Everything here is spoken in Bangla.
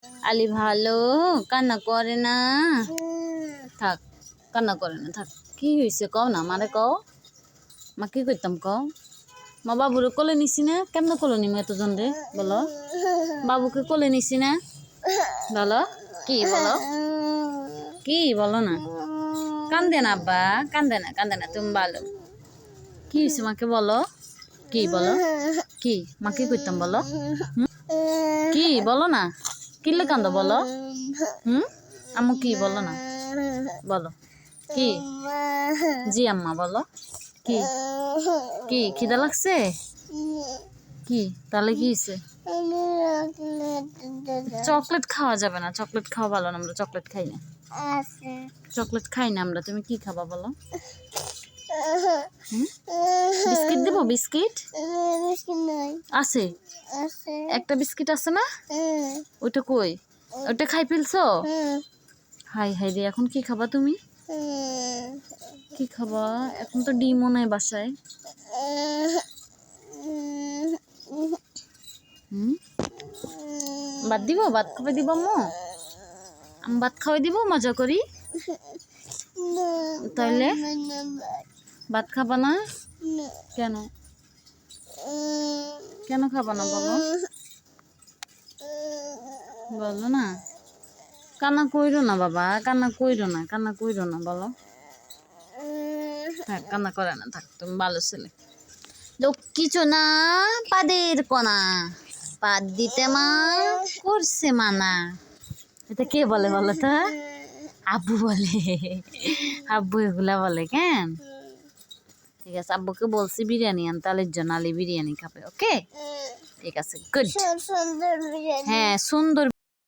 আলি ভালো, কান্না করে না। থাক, কান্না করে না, থাক। কি হয়েছে কও না, মারে কও। মা কি করতাম কও। মা বাবুরে কোলে নিছি না, কেমন কোলে নিম এতজন রে বলো। বাবুকে কোলে নিছি না, বলো কি বলো, কি বলো না। কান্দে না আব্বা, কান্দে না, কান্দে না, তুমি ভালো। কি হয়েছে মাকে বলো, কি বলো, কি মা কি করতাম বলো। কি বলো না, কিলে কান্দ বলো। আম্মু কি বলো না, বলো কি। জি আম্মা বলো কি, কি খিদা লাগছে, কি তাহলে কি হয়েছে। চকলেট খাওয়া যাবে না, চকলেট খাওয়া ভালো না, আমরা চকলেট খাই না, চকলেট খাই না আমরা। তুমি কি খাবা বলো। বিস্কিট দেবো, বিস্কিট আছে, একটা বিস্কিট আছে না, ওইটা কই, ওইটা খাই ফেলছো। হাই হাই রে, এখন কি খাবা তুমি, কি খাবা এখন, তো ডিমও নাই বাসায়। ভাত দিব, ভাত খাওয়াই দিব আম্মু, আমি ভাত খাওয়াই দিব মজা করি। তাইলে ভাত খাবা না কেন, কেন খাবা না বলো, বলো না। কান্না কইরো না বাবা, কান্না কইরো না, কান্না কইরো না বলো। থাক, কান্না করে না, থাক, তুমি ভালো ছেলে। কিছু না, পাদের কোনা পাদ দিতে মা করছে মানা। এটা কে বলে বলো তো, আব্বু বলে, আব্বু এগুলা বলে কেন। ঠিক আছে, আব্বুকে বলছি বিরিয়ানি আনতে, আলির জন্য, আলি বিরিয়ানি খাবে। ওকে ঠিক আছে, গুড। হ্যাঁ সুন্দর